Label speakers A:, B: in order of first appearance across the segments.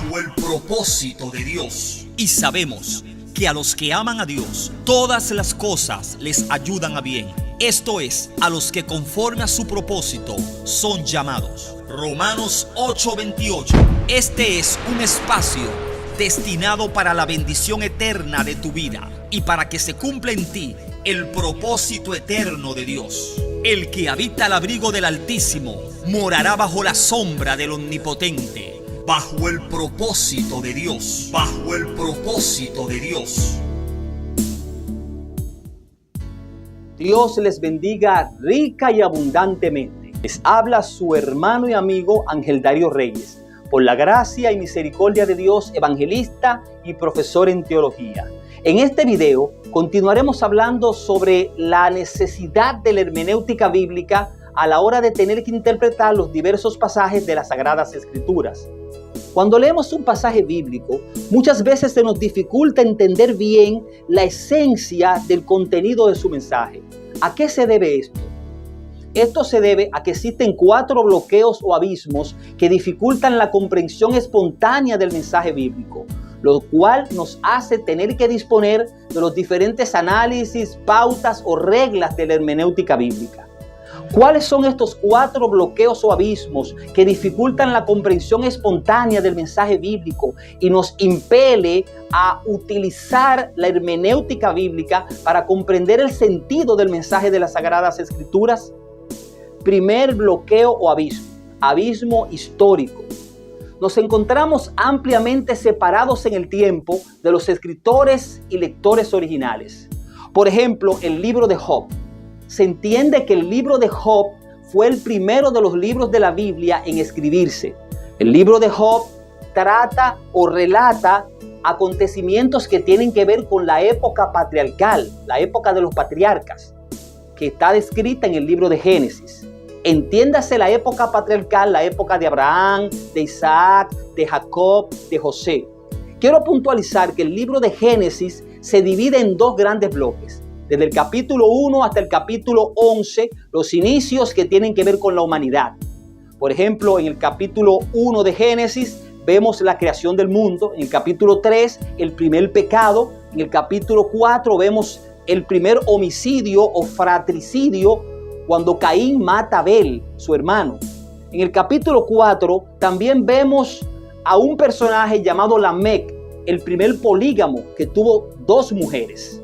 A: bajo el propósito de Dios.
B: Y sabemos que a los que aman a Dios, todas las cosas les ayudan a bien. Esto es, a los que conforme a su propósito son llamados.
A: Romanos 8:28.
B: Este es un espacio destinado para la bendición eterna de tu vida y para que se cumpla en ti
A: El propósito eterno de Dios.
B: el que habita al abrigo del Altísimo, morará bajo la sombra del Omnipotente.
A: Bajo el propósito de Dios. Bajo el propósito de Dios.
C: Dios les bendiga rica y abundantemente. Les habla su hermano y amigo Ángel Darío Reyes, por la gracia y misericordia de Dios, evangelista y profesor en teología. En este video continuaremos hablando sobre la necesidad de la hermenéutica bíblica a la hora de tener que interpretar los diversos pasajes de las Sagradas Escrituras. Cuando leemos un pasaje bíblico, muchas veces se nos dificulta entender bien la esencia del contenido de su mensaje. ¿A qué se debe esto? Esto se debe a que existen 4 bloqueos o abismos que dificultan la comprensión espontánea del mensaje bíblico, lo cual nos hace tener que disponer de los diferentes análisis, pautas o reglas de la hermenéutica bíblica. ¿Cuáles son estos 4 bloqueos o abismos que dificultan la comprensión espontánea del mensaje bíblico y nos impele a utilizar la hermenéutica bíblica para comprender el sentido del mensaje de las Sagradas Escrituras? Primer bloqueo o abismo, abismo histórico. Nos encontramos ampliamente separados en el tiempo de los escritores y lectores originales. Por ejemplo, el libro de Job. Se entiende que el libro de Job fue el primero de los libros de la Biblia en escribirse. El libro de Job trata o relata acontecimientos que tienen que ver con la época patriarcal, la época de los patriarcas, que está descrita en el libro de Génesis. Entiéndase la época patriarcal, la época de Abraham, de Isaac, de Jacob, de José. Quiero puntualizar que el libro de Génesis se divide en 2 grandes bloques. Desde el capítulo 1 hasta el capítulo 11, los inicios que tienen que ver con la humanidad. Por ejemplo, en el capítulo 1 de Génesis vemos la creación del mundo. En el capítulo 3, el primer pecado. En el capítulo 4 vemos el primer homicidio o fratricidio cuando Caín mata a Abel, su hermano. En el capítulo 4 también vemos a un personaje llamado Lamec, el primer polígamo que tuvo 2 mujeres.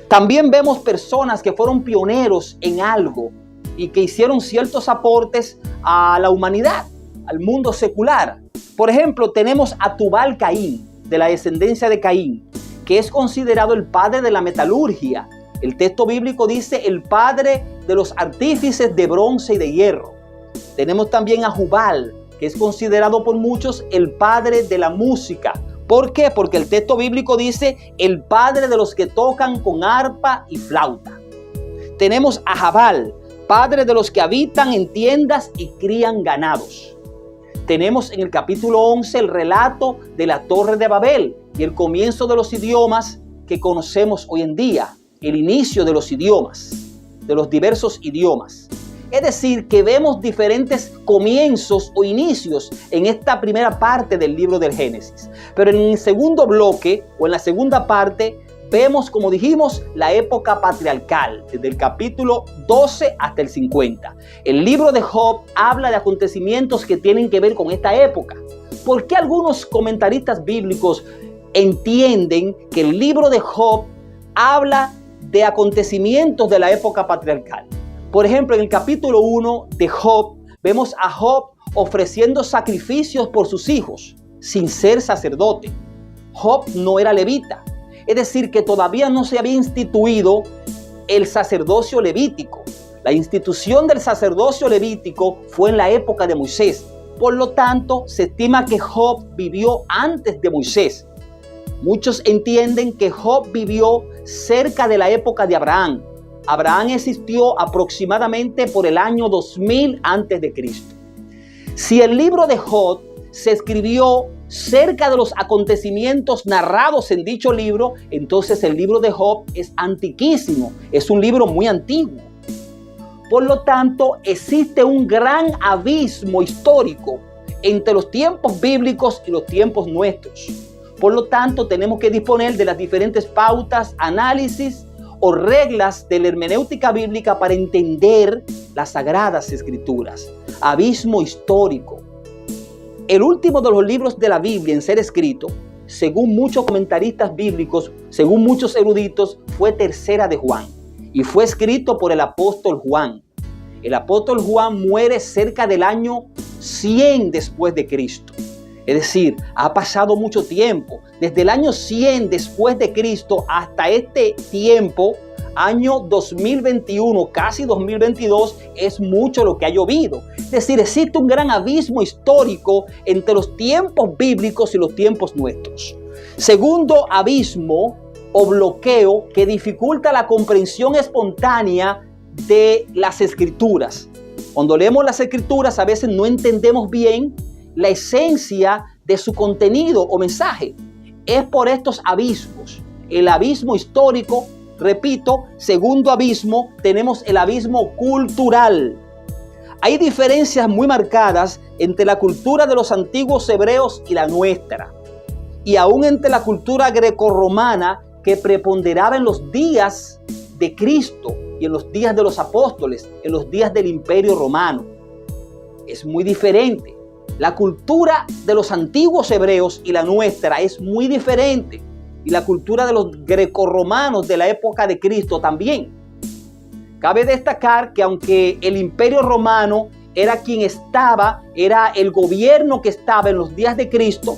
C: También vemos personas que fueron pioneros en algo y que hicieron ciertos aportes a la humanidad, al mundo secular. Por ejemplo, tenemos a Tubal Caín, de la descendencia de Caín, que es considerado el padre de la metalurgia. El texto bíblico dice el padre de los artífices de bronce y de hierro. Tenemos también a Jubal, que es considerado por muchos el padre de la música. ¿Por qué? Porque el texto bíblico dice el padre de los que tocan con arpa y flauta. Tenemos a Jabal, padre de los que habitan en tiendas y crían ganados. Tenemos en el capítulo 11 el relato de la Torre de Babel y el comienzo de los idiomas que conocemos hoy en día, el inicio de los idiomas, de los diversos idiomas. Es decir, que vemos diferentes comienzos o inicios en esta primera parte del libro del Génesis. Pero en el segundo bloque o en la segunda parte vemos, como dijimos, la época patriarcal, desde el capítulo 12 hasta el 50. El libro de Job habla de acontecimientos que tienen que ver con esta época. ¿Por qué algunos comentaristas bíblicos entienden que el libro de Job habla de acontecimientos de la época patriarcal? Por ejemplo, en el capítulo 1 de Job, vemos a Job ofreciendo sacrificios por sus hijos, sin ser sacerdote. Job no era levita, es decir, que todavía no se había instituido el sacerdocio levítico. La institución del sacerdocio levítico fue en la época de Moisés. Por lo tanto, se estima que Job vivió antes de Moisés. Muchos entienden que Job vivió cerca de la época de Abraham. Abraham existió aproximadamente por el año 2000 a.C. Si el libro de Job se escribió cerca de los acontecimientos narrados en dicho libro, entonces el libro de Job es antiquísimo, es un libro muy antiguo. Por lo tanto, existe un gran abismo histórico entre los tiempos bíblicos y los tiempos nuestros. Por lo tanto, tenemos que disponer de las diferentes pautas, análisis o reglas de la hermenéutica bíblica para entender las Sagradas Escrituras. Abismo histórico. El último de los libros de la Biblia en ser escrito, según muchos comentaristas bíblicos, según muchos eruditos, fue Tercera de Juan y fue escrito por el apóstol Juan. El apóstol Juan muere cerca del año 100 después de Cristo. Es decir, ha pasado mucho tiempo. Desde el año 100 después de Cristo hasta este tiempo, año 2021, casi 2022, es mucho lo que ha llovido. Es decir, existe un gran abismo histórico entre los tiempos bíblicos y los tiempos nuestros. Segundo abismo o bloqueo que dificulta la comprensión espontánea de las Escrituras. Cuando leemos las Escrituras a veces no entendemos bien la esencia de su contenido o mensaje. Es por estos abismos. El abismo histórico, repito, segundo abismo, tenemos el abismo cultural. Hay diferencias muy marcadas entre la cultura de los antiguos hebreos y la nuestra, y aún entre la cultura grecorromana que preponderaba en los días de Cristo y en los días de los apóstoles, en los días del Imperio Romano. Es muy diferente. La cultura de los antiguos hebreos y la nuestra es muy diferente. Y la cultura de los grecorromanos de la época de Cristo también. Cabe destacar que aunque el Imperio Romano era el gobierno que estaba en los días de Cristo,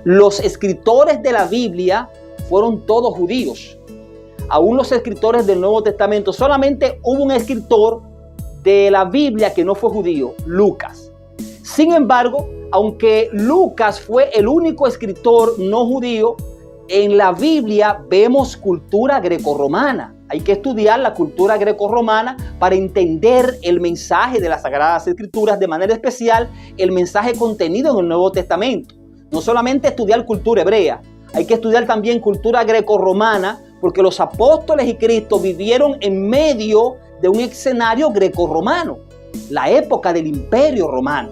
C: los escritores de la Biblia fueron todos judíos. Aún los escritores del Nuevo Testamento, solamente hubo un escritor de la Biblia que no fue judío, Lucas. Sin embargo, aunque Lucas fue el único escritor no judío, en la Biblia vemos cultura grecorromana. Hay que estudiar la cultura grecorromana para entender el mensaje de las Sagradas Escrituras, de manera especial el mensaje contenido en el Nuevo Testamento. No solamente estudiar cultura hebrea, hay que estudiar también cultura grecorromana, porque los apóstoles y Cristo vivieron en medio de un escenario grecorromano, la época del Imperio Romano.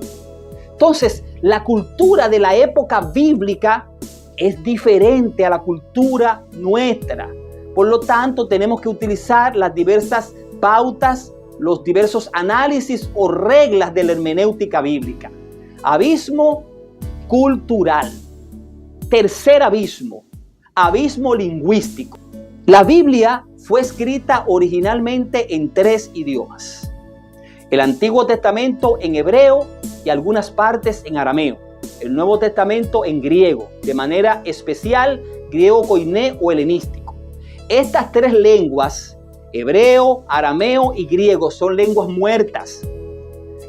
C: Entonces, la cultura de la época bíblica es diferente a la cultura nuestra. Por lo tanto, tenemos que utilizar las diversas pautas, los diversos análisis o reglas de la hermenéutica bíblica. Abismo cultural. Tercer abismo, abismo lingüístico. La Biblia fue escrita originalmente en 3 idiomas. El Antiguo Testamento en hebreo y algunas partes en arameo. El Nuevo Testamento en griego, de manera especial griego koiné o helenístico. Estas 3 lenguas, hebreo, arameo y griego, son lenguas muertas.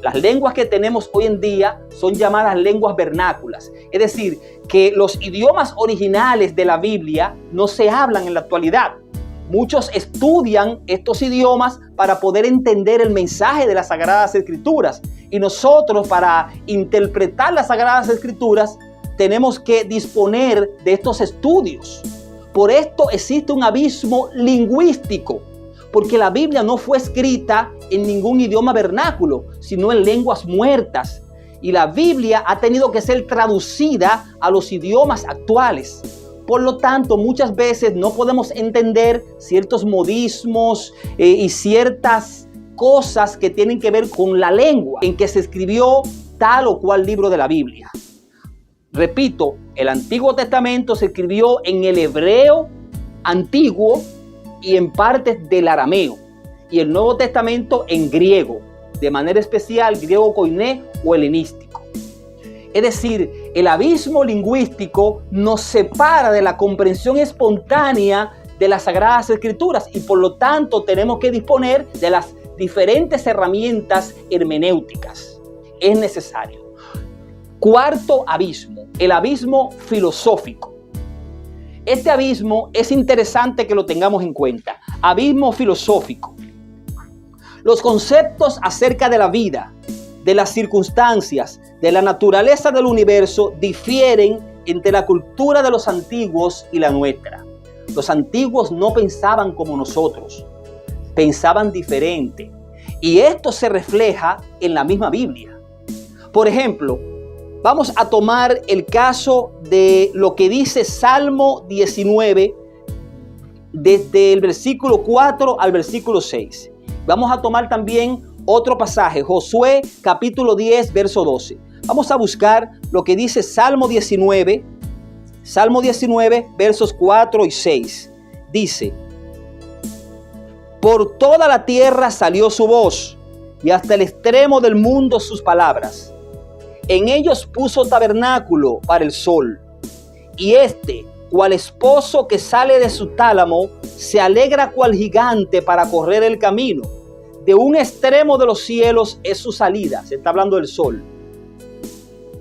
C: Las lenguas que tenemos hoy en día son llamadas lenguas vernáculas. Es decir, que los idiomas originales de la Biblia no se hablan en la actualidad. Muchos estudian estos idiomas para poder entender el mensaje de las Sagradas Escrituras. Y nosotros, para interpretar las Sagradas Escrituras, tenemos que disponer de estos estudios. Por esto existe un abismo lingüístico, porque la Biblia no fue escrita en ningún idioma vernáculo, sino en lenguas muertas. Y la Biblia ha tenido que ser traducida a los idiomas actuales. Por lo tanto, muchas veces no podemos entender ciertos modismos y ciertas cosas que tienen que ver con la lengua en que se escribió tal o cual libro de la Biblia. Repito, el Antiguo Testamento se escribió en el hebreo antiguo y en partes del arameo, y el Nuevo Testamento en griego, de manera especial griego koiné o helenístico. Es decir, el abismo lingüístico nos separa de la comprensión espontánea de las Sagradas Escrituras y por lo tanto tenemos que disponer de las diferentes herramientas hermenéuticas. Es necesario. Cuarto abismo, el abismo filosófico. Este abismo es interesante que lo tengamos en cuenta. Abismo filosófico. Los conceptos acerca de la vida, de las circunstancias, de la naturaleza del universo difieren entre la cultura de los antiguos y la nuestra. Los antiguos no pensaban como nosotros, pensaban diferente. Y esto se refleja en la misma Biblia. Por ejemplo, Vamos a tomar el caso de lo que dice Salmo 19, desde el versículo 4 al versículo 6. Vamos a tomar también otro pasaje, Josué capítulo 10, verso 12. Vamos a buscar lo que dice Salmo 19, versos 4 y 6. Dice: por toda la tierra salió su voz, y hasta el extremo del mundo sus palabras. En ellos puso tabernáculo para el sol, y éste, cual esposo que sale de su tálamo, se alegra cual gigante para correr el camino. De un extremo de los cielos es su salida, se está hablando del sol,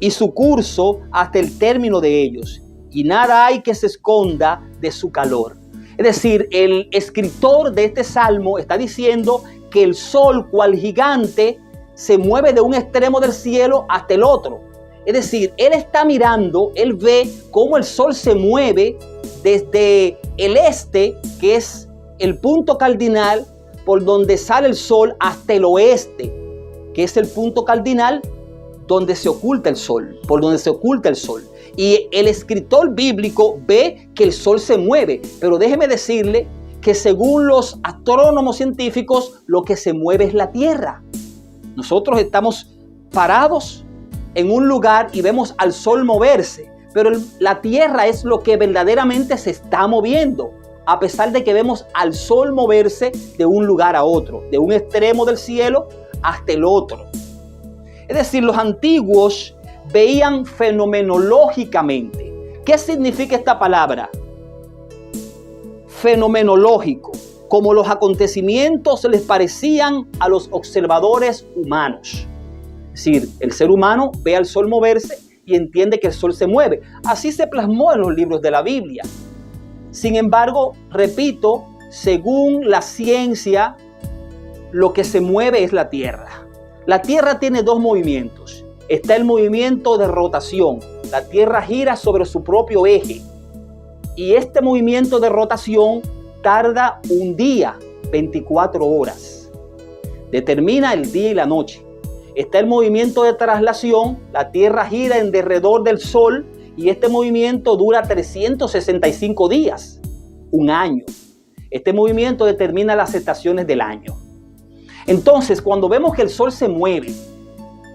C: y su curso hasta el término de ellos, y nada hay que se esconda de su calor. Es decir, el escritor de este salmo está diciendo que el sol, cual gigante, se mueve de un extremo del cielo hasta el otro. Es decir, él está mirando, él ve cómo el sol se mueve desde el este, que es el punto cardinal por donde sale el sol, hasta el oeste, que es el punto cardinal donde se oculta el sol, por donde se oculta el sol. Y el escritor bíblico ve que el sol se mueve, pero déjeme decirle que según los astrónomos científicos, lo que se mueve es la Tierra. Nosotros estamos parados en un lugar y vemos al sol moverse, pero la Tierra es lo que verdaderamente se está moviendo, a pesar de que vemos al sol moverse de un lugar a otro, de un extremo del cielo hasta el otro. Es decir, los antiguos veían fenomenológicamente. ¿Qué significa esta palabra? Fenomenológico, como los acontecimientos les parecían a los observadores humanos. Es decir, el ser humano ve al sol moverse y entiende que el sol se mueve. Así se plasmó en los libros de la Biblia. Sin embargo, repito, según la ciencia, lo que se mueve es la Tierra. La Tierra tiene dos movimientos. Está el movimiento de rotación. La Tierra gira sobre su propio eje. Y este movimiento de rotación tarda un día, 24 horas. Determina el día y la noche. Está el movimiento de traslación. La Tierra gira en derredor del Sol y este movimiento dura 365 días, un año. Este movimiento determina las estaciones del año. Entonces, cuando vemos que el sol se mueve,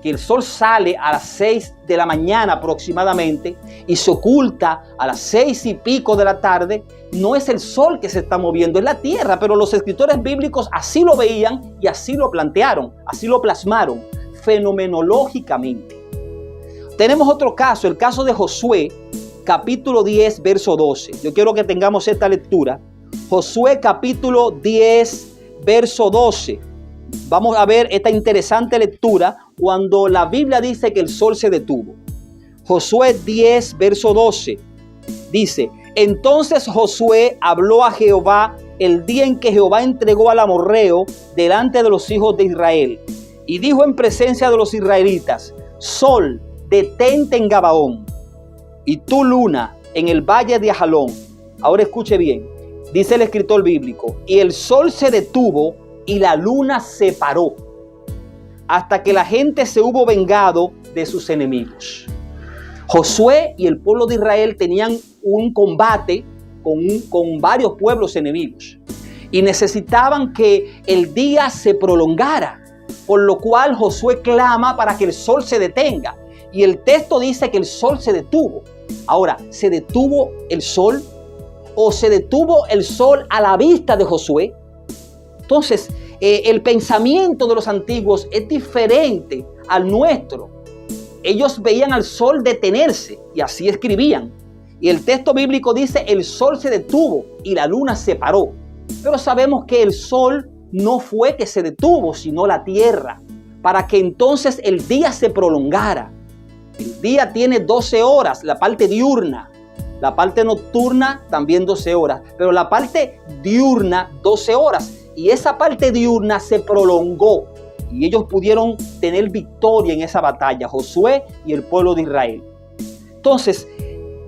C: que el sol sale a las 6 de la mañana aproximadamente y se oculta a las 6 y pico de la tarde, no es el sol que se está moviendo, es la tierra. Pero los escritores bíblicos así lo veían y así lo plantearon, así lo plasmaron fenomenológicamente. Tenemos otro caso, el caso de Josué, capítulo 10, verso 12. Yo quiero que tengamos esta lectura. Josué, capítulo 10, verso 12. Vamos a ver esta interesante lectura cuando la Biblia dice que el sol se detuvo. Josué 10, verso 12. Dice: entonces Josué habló a Jehová el día en que Jehová entregó al amorreo delante de los hijos de Israel. Y dijo en presencia de los israelitas: sol, detente en Gabaón, y tú, luna, en el valle de Ajalón. Ahora escuche bien, dice el escritor bíblico: y el sol se detuvo y la luna se paró, hasta que la gente se hubo vengado de sus enemigos. Josué y el pueblo de Israel tenían un combate con varios pueblos enemigos y necesitaban que el día se prolongara, por lo cual Josué clama para que el sol se detenga. Y el texto dice que el sol se detuvo. Ahora, ¿se detuvo el sol o se detuvo el sol a la vista de Josué? Entonces, el pensamiento de los antiguos es diferente al nuestro. Ellos veían al sol detenerse y así escribían. Y el texto bíblico dice: el sol se detuvo y la luna se paró. Pero sabemos que el sol no fue que se detuvo, sino la tierra, para que entonces el día se prolongara. El día tiene 12 horas, la parte diurna. La parte nocturna también 12 horas, pero la parte diurna 12 horas. Y esa parte diurna se prolongó y ellos pudieron tener victoria en esa batalla, Josué y el pueblo de Israel. Entonces,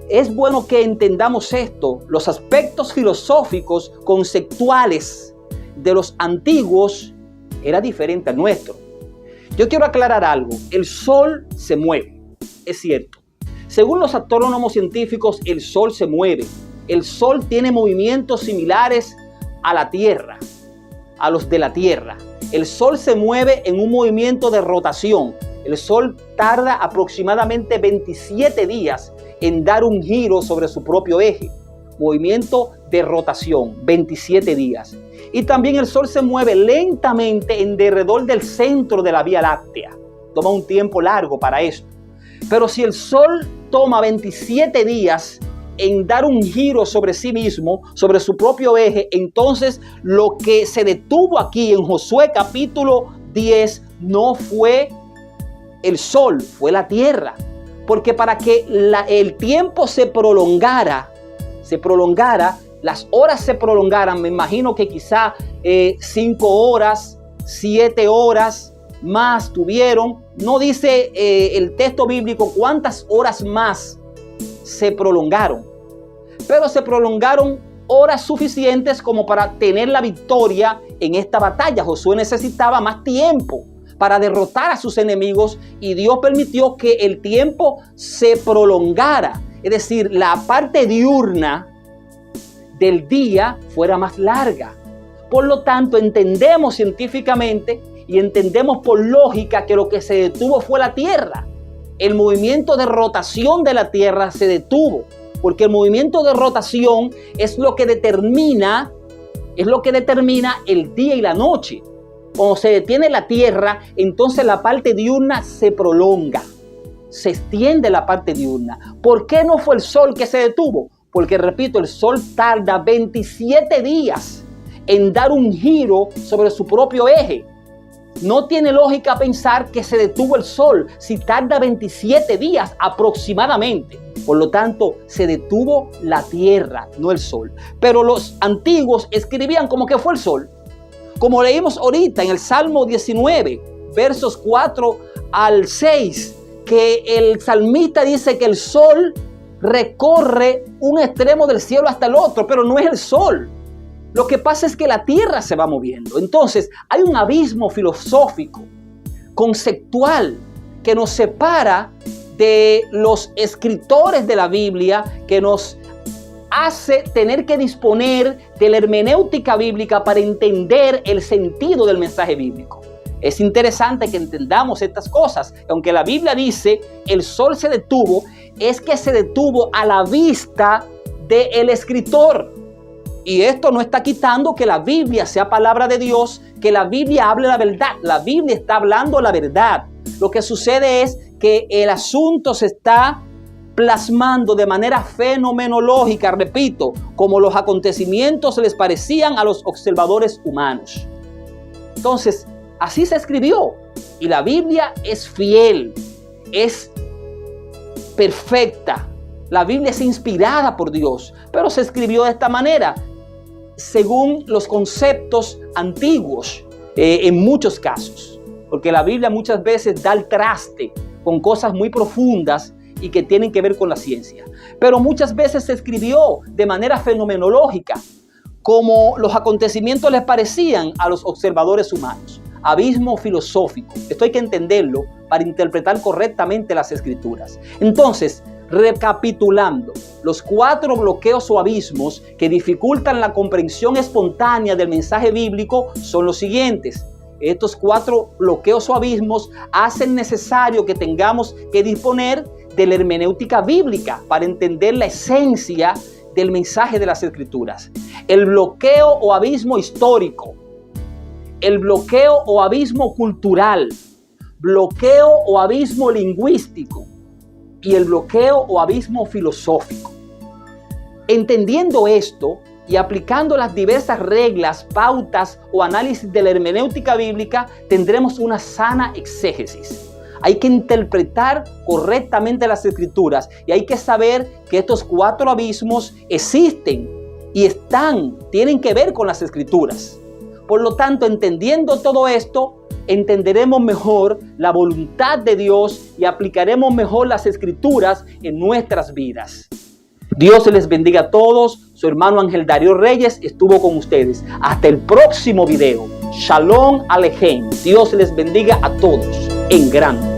C: es bueno que entendamos esto. Los aspectos filosóficos, conceptuales de los antiguos era diferente al nuestro. Yo quiero aclarar algo. El sol se mueve. es cierto. Según los astrónomos científicos, el Sol se mueve. El Sol tiene movimientos similares a la Tierra, a los de la Tierra. El Sol se mueve en un movimiento de rotación. El Sol tarda aproximadamente 27 días en dar un giro sobre su propio eje. Movimiento de rotación, 27 días. Y también el Sol se mueve lentamente en derredor del centro de la Vía Láctea. Toma un tiempo largo para esto. Pero si el Sol toma 27 días en dar un giro sobre sí mismo, sobre su propio eje, entonces lo que se detuvo aquí en Josué capítulo 10 no fue el Sol, fue la Tierra. Porque para que el tiempo se prolongara, las horas se prolongaran, me imagino que quizá 5 horas, 7 horas más tuvieron. No dice el texto bíblico cuántas horas más se prolongaron, pero se prolongaron horas suficientes como para tener la victoria en esta batalla. Josué necesitaba más tiempo para derrotar a sus enemigos y Dios permitió que el tiempo se prolongara, es decir, la parte diurna del día fuera más larga. Por lo tanto, entendemos científicamente y entendemos por lógica que lo que se detuvo fue la Tierra. El movimiento de rotación de la Tierra se detuvo, porque el movimiento de rotación es lo que determina el día y la noche. Cuando se detiene la Tierra, entonces la parte diurna se prolonga, se extiende la parte diurna. ¿Por qué no fue el Sol que se detuvo? Porque, repito, el Sol tarda 27 días en dar un giro sobre su propio eje. No tiene lógica pensar que se detuvo el Sol si tarda 27 días aproximadamente. Por lo tanto, se detuvo la Tierra, no el Sol. Pero los antiguos escribían como que fue el Sol. Como leímos ahorita en el Salmo 19, versos 4 al 6, que el salmista dice que el Sol recorre un extremo del cielo hasta el otro, pero no es el Sol. Lo que pasa es que la Tierra se va moviendo. Entonces, hay un abismo filosófico, conceptual, que nos separa de los escritores de la Biblia, que nos hace tener que disponer de la hermenéutica bíblica para entender el sentido del mensaje bíblico. Es interesante que entendamos estas cosas. Aunque la Biblia dice el Sol se detuvo, es que se detuvo a la vista del escritor. Y esto no está quitando que la Biblia sea palabra de Dios, que la Biblia hable la verdad. La Biblia está hablando la verdad. Lo que sucede es que el asunto se está plasmando de manera fenomenológica, repito, como los acontecimientos les parecían a los observadores humanos. Entonces, así se escribió. Y la Biblia es fiel, es perfecta. La Biblia es inspirada por Dios, pero se escribió de esta manera, según los conceptos antiguos, en muchos casos. Porque la Biblia muchas veces da el traste con cosas muy profundas y que tienen que ver con la ciencia. Pero muchas veces se escribió de manera fenomenológica, como los acontecimientos les parecían a los observadores humanos. Abismo filosófico. Esto hay que entenderlo para interpretar correctamente las Escrituras. Entonces, recapitulando, los 4 bloqueos o abismos que dificultan la comprensión espontánea del mensaje bíblico son los siguientes. Estos 4 bloqueos o abismos hacen necesario que tengamos que disponer de la hermenéutica bíblica para entender la esencia del mensaje de las Escrituras. El bloqueo o abismo histórico, el bloqueo o abismo cultural, bloqueo o abismo lingüístico y el bloqueo o abismo filosófico. Entendiendo esto y aplicando las diversas reglas, pautas o análisis de la hermenéutica bíblica, tendremos una sana exégesis. Hay que interpretar correctamente las Escrituras y hay que saber que estos 4 abismos existen y tienen que ver con las Escrituras. Por lo tanto, entendiendo todo esto, entenderemos mejor la voluntad de Dios y aplicaremos mejor las Escrituras en nuestras vidas. Dios les bendiga a todos. Su hermano Ángel Darío Reyes estuvo con ustedes. Hasta el próximo video. Shalom Alejem. Dios les bendiga a todos en grande.